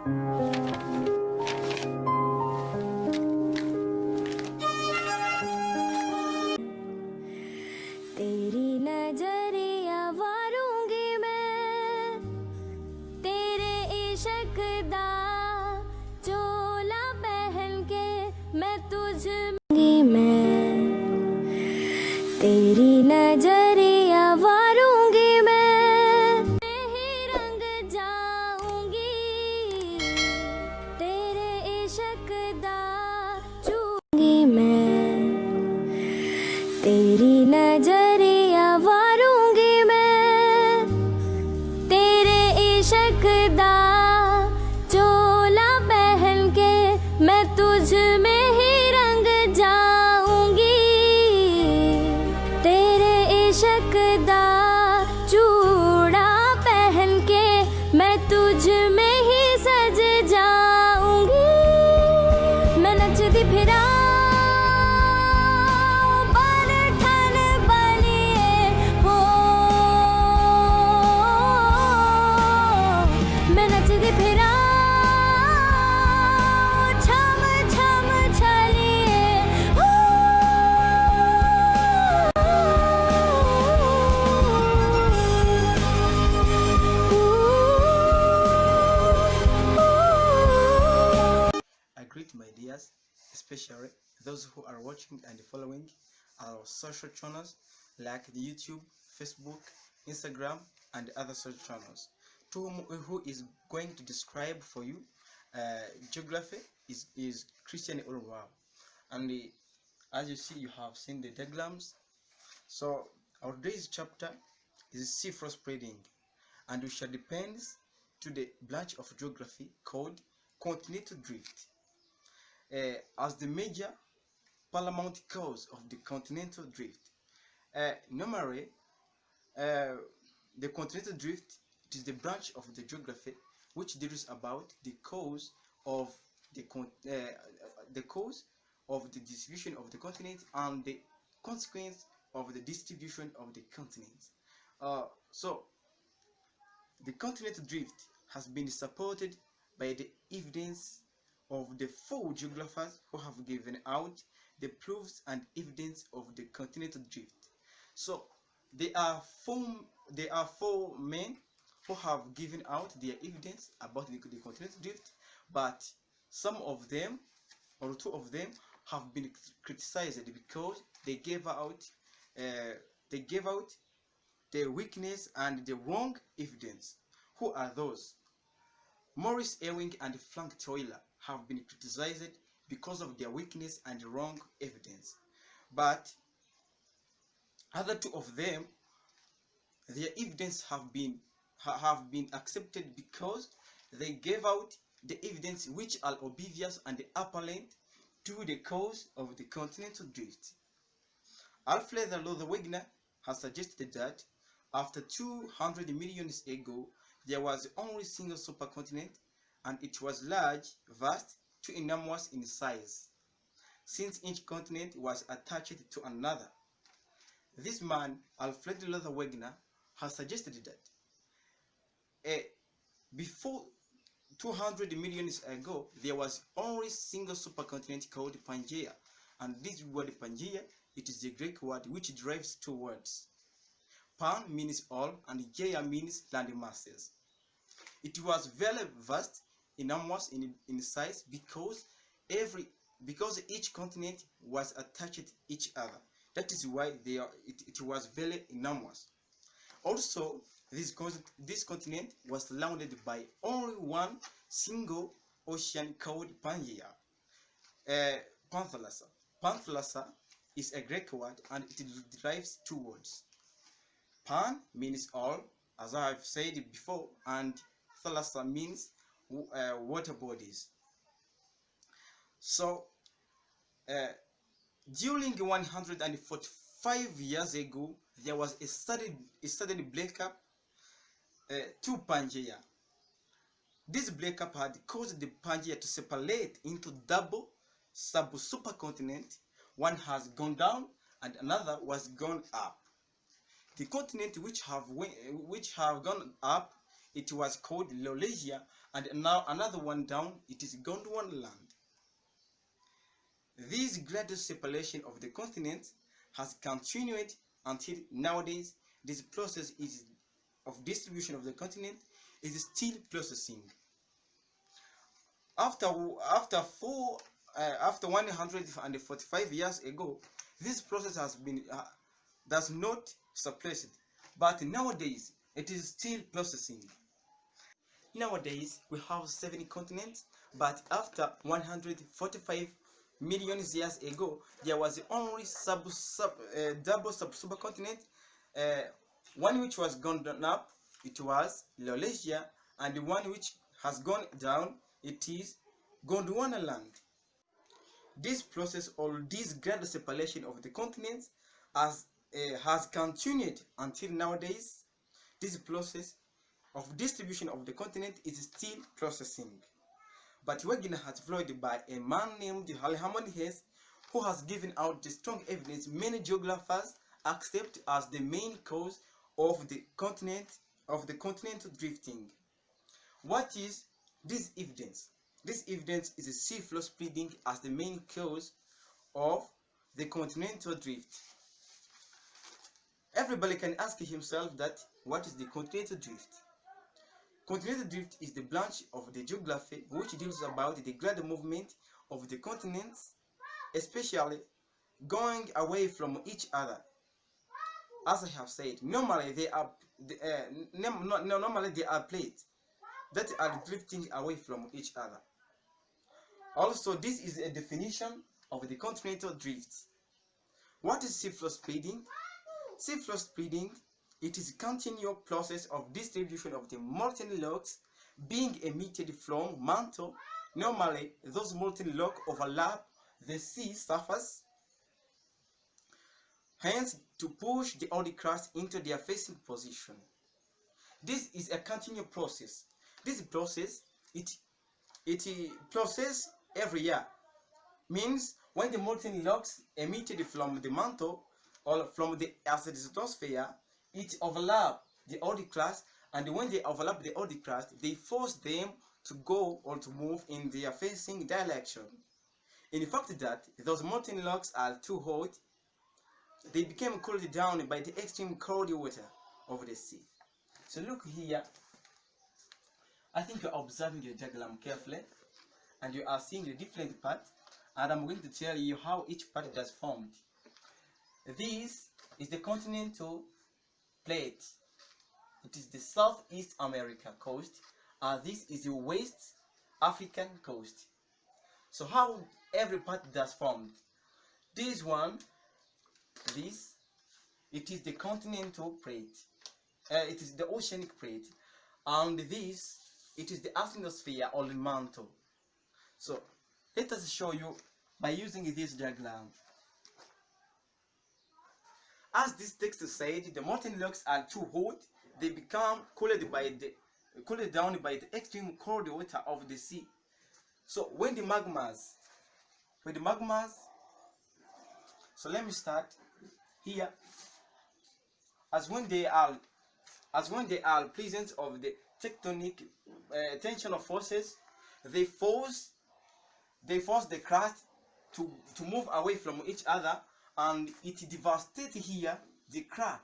तेरी नजरिया वारूंगी मैं, तेरे इश्क दा चोला पहन के मैं तुझ मैं, तेरी नजरिया वारूंगी मैं ही रंग जाऊंगी, तेरे इश्क दा चूंगी मैं, तेरी नजरिया वारूंगी मैं, तेरे इश्क दा चोला पहन के मैं तुझ में ही रंग जाऊंगी, तेरे इश्क दा चूड़ा पहन के मैं तुझ में ही सज जाऊंगी। मैं नचदी फिरा I greet my dears, especially those who are watching and following our social channels like the YouTube, Facebook, Instagram, and other social channels. To who is going to describe for you geography is Christian Urwal. And as you see, you have seen the diagrams. So our today's chapter is sea floor spreading, and we shall depend to the branch of geography called continental drift. As the major paramount cause of the continental drift. Normally, the continental drift is the branch of the geography which deals about the cause of the cause of the distribution of the continent and the consequence of the distribution of the continent. So, the continental drift has been supported by the evidence of the 4 geographers who have given out the proofs and evidence of the continental drift. So there are four men who have given out their evidence about the continental drift, but some of them or 2 of them have been criticized because they gave out the weakness and the wrong evidence. Who are those? Maurice Ewing and Frank Toiler have been criticized because of their weakness and wrong evidence, but other 2 of them, their evidence have been accepted because they gave out the evidence which are obvious and apparent to the cause of the continental drift. Alfred Wegener has suggested that after 200 million years ago, there was only a single supercontinent, and it was large, vast, too enormous in size, since each continent was attached to another. This man, Alfred Wegener, has suggested that before 200 million years ago, there was only a single supercontinent called Pangaea, and this word Pangaea, it is the Greek word which derives 2 words. Pan means all, and Gaea means land masses. It was very vast, enormous in size because each continent was attached to each other. That is why it was very enormous. Also, this continent was surrounded by only one single ocean called Pangaea. Panthalassa. Panthalassa is a Greek word, and it derives 2 words. Pan means all, as I have said before, and thalassa means water bodies. So, during 145 years ago, there was a sudden breakup to Pangaea. This breakup had caused the Pangaea to separate into double sub-supercontinent. One has gone down and another was gone up. The continent which have gone up, it was called Laurasia, and now another one down, it is Gondwanaland. This gradual separation of the continents has continued until nowadays. This process of distribution of the continent is still processing. After 145 years ago, this process has been does not suppress it, but nowadays it is still processing. Nowadays we have 7 continents, but after 145 million years ago, there was only double supercontinent. One which was gone up, it was Laurasia, and the one which has gone down, it is Gondwanaland. This process, or this gradual separation of the continents, has continued until nowadays. This process of distribution of the continent is still processing. But Wegener has followed by a man named Hammond Hess, who has given out the strong evidence many geographers accept as the main cause of the continental drifting. What is this evidence? This evidence is a sea floor spreading as the main cause of the continental drift. Everybody can ask himself that what is the continental drift? Continental drift is the branch of the geography which deals about the gradual movement of the continents, especially going away from each other. As I have said, normally they are plates that are drifting away from each other. Also, this is a definition of the continental drift. What is seafloor spreading? Seafloor spreading, it is a continual process of distribution of the molten rocks being emitted from mantle. Normally, those molten rocks overlap the sea surface, hence to push the oil crust into their facing position. This is a continual process. This process, it process every year. Means when the molten rocks emitted from the mantle or from the stratosphere, it overlaps the oil crust, and when they overlap the oil crust, they force them to go or to move in their facing direction. In fact, that those molten rocks are too hot, they became cooled down by the extreme cold water of the sea. So look here, I think you're observing your diagram carefully, and you are seeing the different parts, and I'm going to tell you how each part is formed. This is the continental plate. It is the Southeast America coast, and this is the West African coast. So how every part does formed? This one, it is the continental plate. It is the oceanic plate, and this, it is the asthenosphere or the mantle. So let us show you by using this diagram. As this text said, the molten rocks are too hot, they become cooled down by the extreme cold water of the sea. So when the magmas, so let me start here. As when they are presence of the tectonic tensional forces, they force the crust to move away from each other, and it devastates here the crack.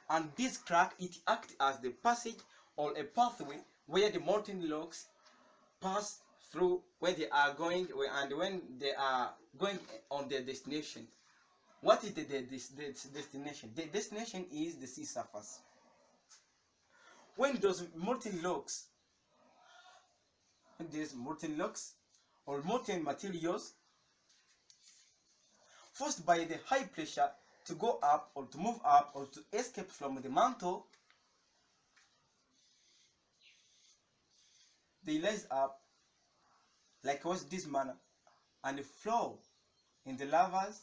And this crack, it acts as the passage or a pathway where the molten rocks pass through when they are going and when they are going on their destination. What is the destination? The destination is the sea surface. When those molten rocks, or molten materials forced by the high pressure to go up or to move up or to escape from the mantle, they rise up like was this manner and flow in the lavas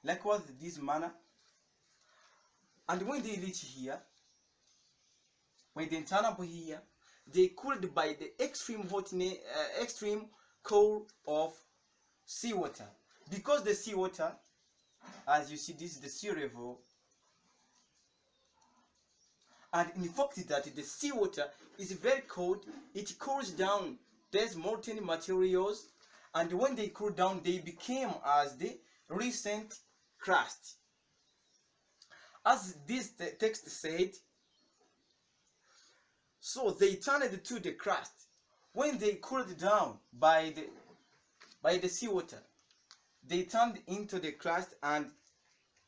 like was this manner. And when they reach here, when they turn up here, they cooled by the extreme hotness, extreme cold of seawater. Because the seawater, as you see, this is the sea level, And in fact that the seawater is very cold, it cools down these molten materials, and when they cool down, they became as the recent crust. As this text said, so they turned to the crust when they cooled down by the seawater. They turned into the crust and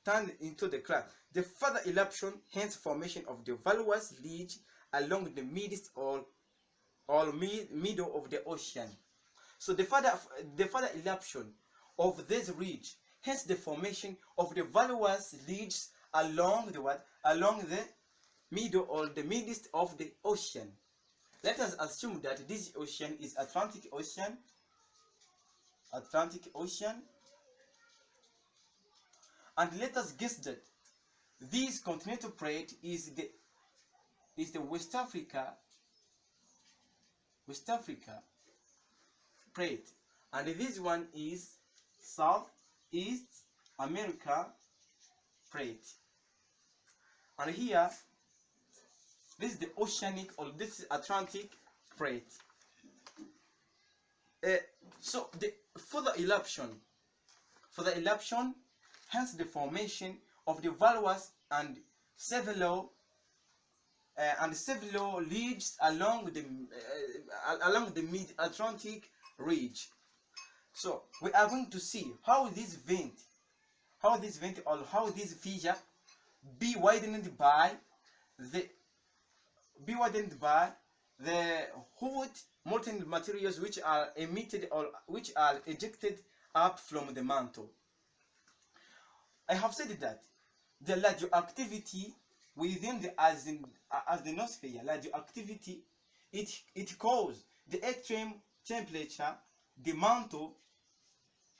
turned into the crust. The further eruption, hence formation of the valvulus ridge along the midst or middle of the ocean. So the further eruption of this ridge, hence the formation of the valvulus ridge along the what? Along the middle or the midst of the ocean. Let us assume that this ocean is Atlantic Ocean. Atlantic Ocean. And let us guess that this continental plate is the West Africa plate, and this one is Southeast America plate. And here, this is the oceanic, or this is Atlantic plate. So the further eruption, hence the formation of the valvulus and several ridges along the mid-Atlantic ridge. So we are going to see how this vent or how this fissure be widened by the hot molten materials which are emitted or which are ejected up from the mantle. I have said that the radioactivity within the asthenosphere, radioactivity, it causes the extreme temperature, the mantle,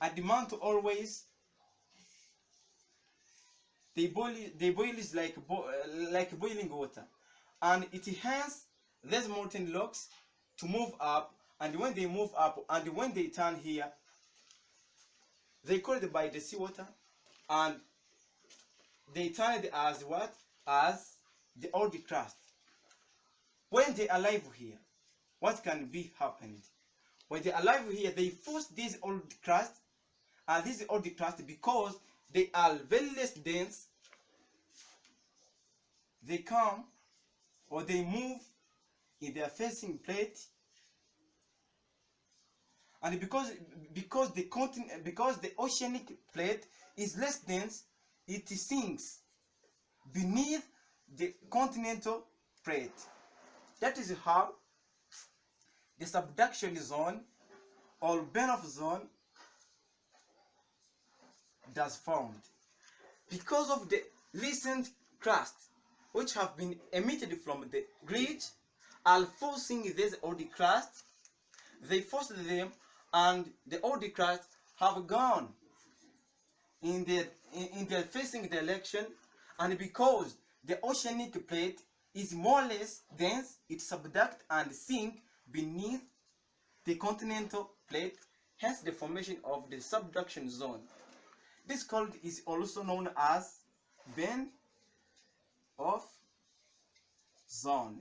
and the mantle always they boil is like boiling water, and it hence these molten rocks to move up, and when they move up and when they turn here, they cooled by the seawater, and they turned as what? As the old crust. When they arrive here, what can be happened? When they arrive here, they force this old crust, and this old crust, because they are very less dense, they come or they move in their facing plate, and because the oceanic plate is less dense, it sinks beneath the continental plate. That is how the subduction zone or burn-off zone does formed. Because of the recent crust which have been emitted from the ridge are forcing this old crust, they forced them, and the old crust have gone in their facing direction, and because the oceanic plate is more or less dense, it subduct and sink beneath the continental plate, hence the formation of the subduction zone. This cold is also known as burn-off zone.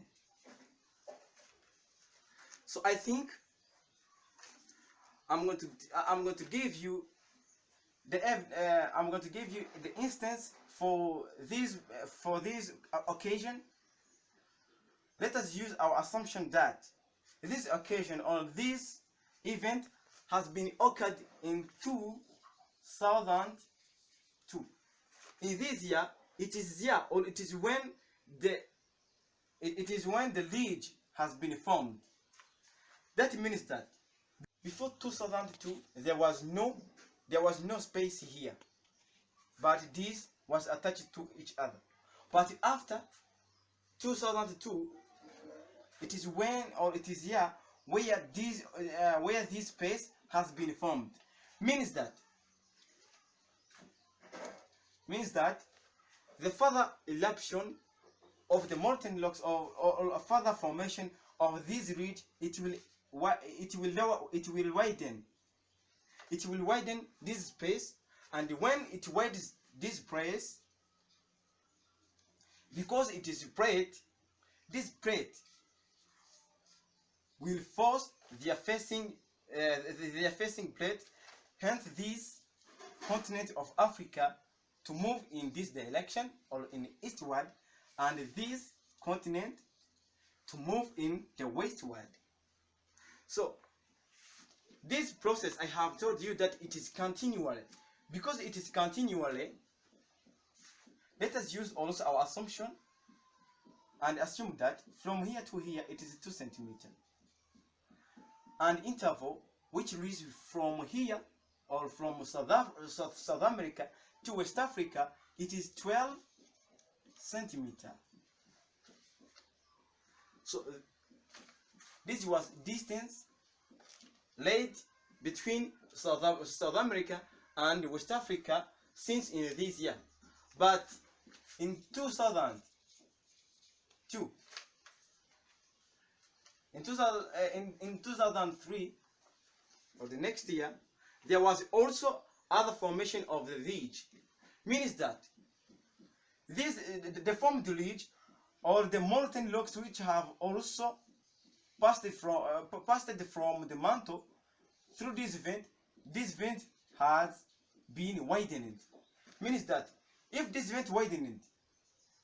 So I think I'm going to give you the instance for this occasion. Let us use our assumption that this occasion or this event has been occurred in 2002. In this year, it is when the ridge has been formed. That means that before 2002 there was no space here, but this was attached to each other. But after 2002, it is when, or it is here where this space has been formed. Means that the further eruption of the molten rocks or a further formation of this ridge, it will widen this space, and when it widens this space, because it is plate, this plate will force their facing plate, hence this continent of Africa to move in this direction or in eastward, and this continent to move in the westward. So this process, I have told you that it is continually. Because it is continually, let us use also our assumption and assume that from here to here it is 2 centimeters. And interval which reaches from here or from South America to West Africa, it is 12 centimeters. So this was distance laid between South America and West Africa since in this year. But in 2002, in 2003, or the next year, there was also other formation of the ridge. Means that this the formed ridge or the molten rocks which have also passed from the mantle through this vent has been widened. Means that if this vent widened,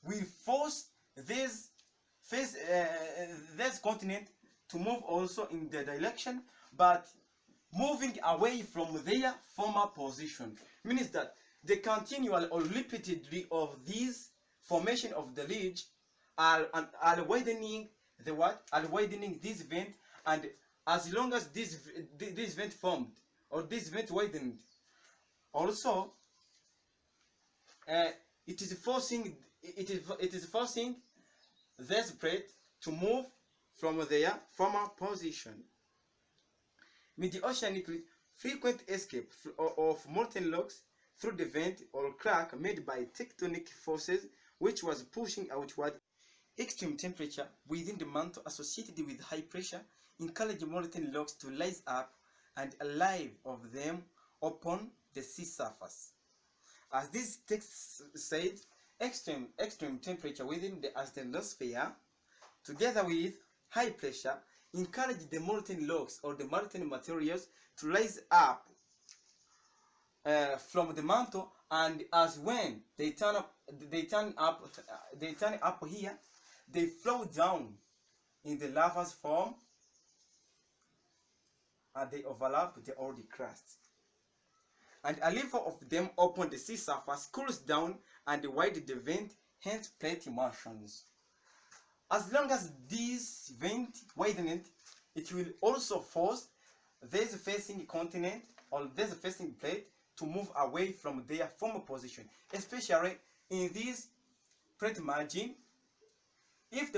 will force this continent to move also in the direction, but moving away from their former position. Means that the continual or repeatedly of these formation of the ridge are widening the what? Are widening this vent, and as long as this vent formed or this vent widened, also it is forcing this plate to move from their former position. Mid-oceanically, frequent escape of molten rocks through the vent or crack made by tectonic forces which was pushing outward. Extreme temperature within the mantle associated with high pressure encourage molten rocks to rise up and alive of them upon the sea surface. As this text said, extreme temperature within the astrosphere together with high pressure encourage the molten rocks or the molten materials to rise up from the mantle, and as when they turn up here, they flow down in the lava's form and they overlap the oily crust. And a level of them upon the sea surface cools down and widens the vent, hence plate motions. As long as this vent widened, it will also force this facing continent or this facing plate to move away from their former position, especially in this plate margin. If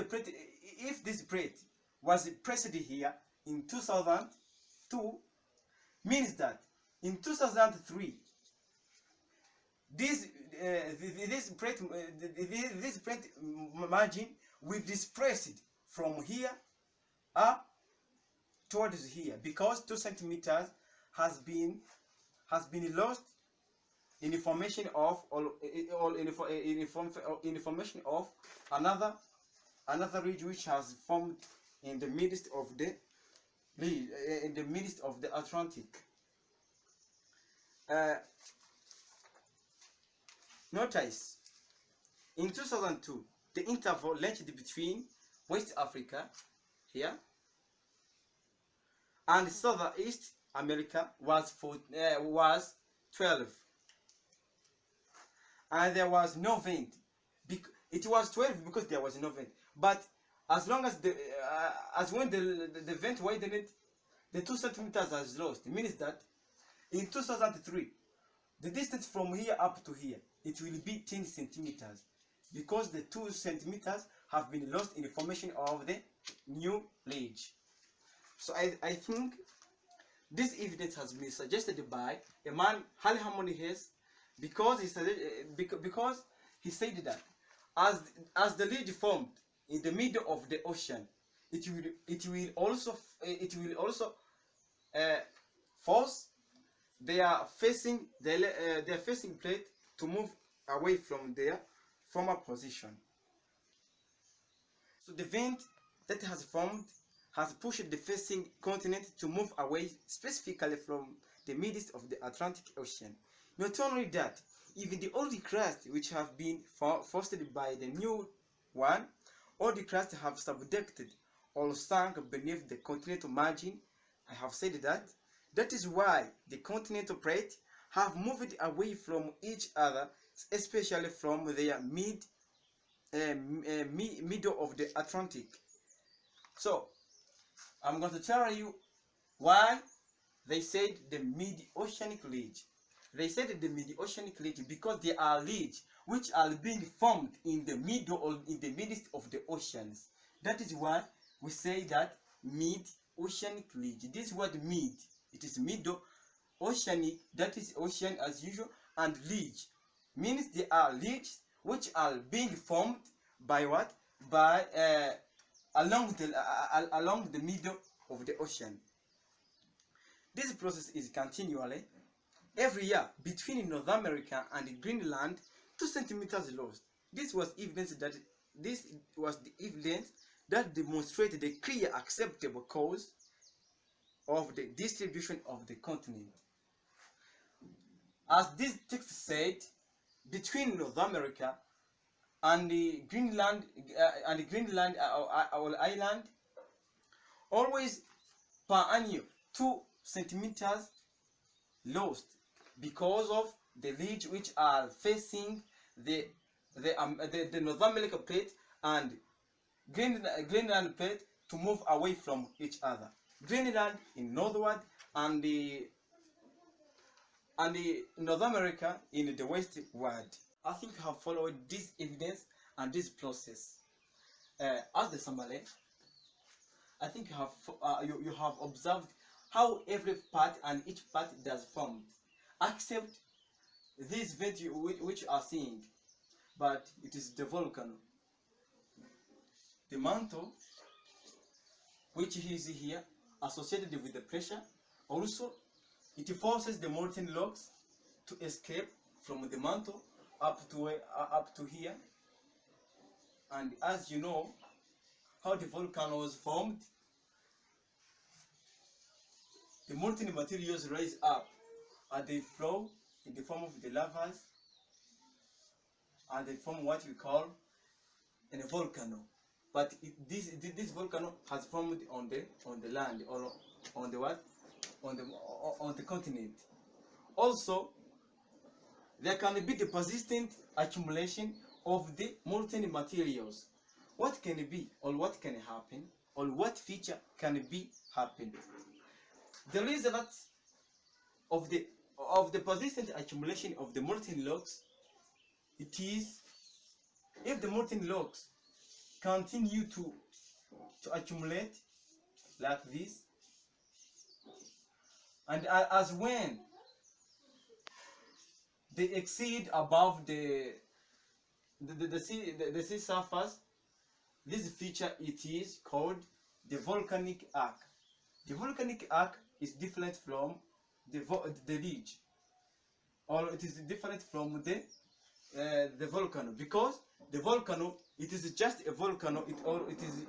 this plate was pressed here in 2002, means that in 2003 this plate margin will disperse it from here up towards here, because 2 centimeters has been lost in the formation of another ridge which has formed in the midst of the Atlantic. Notice in 2002 the interval length between West Africa here and Southeast America was 12, and there was no vent. It was 12 because there was no vent. But as long as when the vent widened, the 2 centimeters has lost. It means that in 2003, the distance from here up to here, it will be 10 centimeters, because the 2 centimeters have been lost in the formation of the new ridge. So I think this evidence has been suggested by a man, Hammond Hess, because he said that as the ridge formed in the middle of the ocean, it will also force their facing plate to move away from their former position. So the vent that has formed has pushed the facing continent to move away specifically from the midst of the Atlantic Ocean. Not only that, even the old crust which have been fostered by the new one, all the crust have subducted or sunk beneath the continental margin. I have said that. That is why the continental plate have moved away from each other, especially from their middle of the Atlantic. So I'm going to tell you why they said the mid-oceanic ridge. They said the mid-oceanic ridge because there are ridges which are being formed in the middle or in the midst of the oceans. That is why we say that mid-oceanic ridge. This word mid, it is middle, oceanic, that is ocean as usual, and ridge means there are ridges which are being formed by what? By along the middle of the ocean. This process is continually. Every year between North America and Greenland, 2 centimeters lost. This was the evidence that demonstrated the clear acceptable cause of the distribution of the continent. As this text said, between North America and the Greenland our island, always per annum 2 centimeters lost because of the ridge which are facing the North America plate and Greenland plate to move away from each other. Greenland in northward and the North America in the westward. I think you have followed this evidence and this process. As the summary, I think you have observed how every part and each part does form, except this vent which you are seeing, but it is the volcano. The mantle which is here associated with the pressure, also it forces the molten rocks to escape from the mantle up to here. And as you know how the volcano was formed, the molten materials rise up and they flow in the form of the lavas, and they form what we call a volcano. But this volcano has formed on the land or on the what? On the continent. Also, there can be the persistent accumulation of the molten materials. What can be or what can happen or what feature can be happen? The result of the persistent accumulation of the molten rocks, it is if the molten rocks continue to accumulate like this, and as when they exceed above the sea surface, this feature it is called the volcanic arc. The volcanic arc is different from the ridge, or it is different from the volcano, because the volcano, it is just a volcano, it is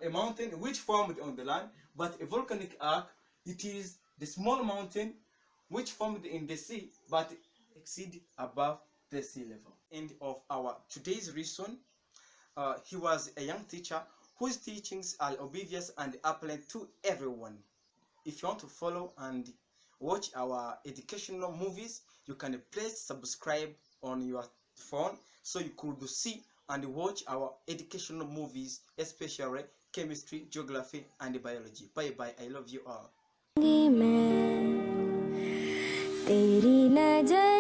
a mountain which formed on the land, but a volcanic arc, it is the small mountain which formed in the sea but exceed above the sea level. End of our today's lesson. He was a young teacher whose teachings are obvious and apparent to everyone. If you want to follow and watch our educational movies, you can press subscribe on your phone so you could see and watch our educational movies, especially chemistry, geography, and biology. Bye bye. I love you all. तेरी नजर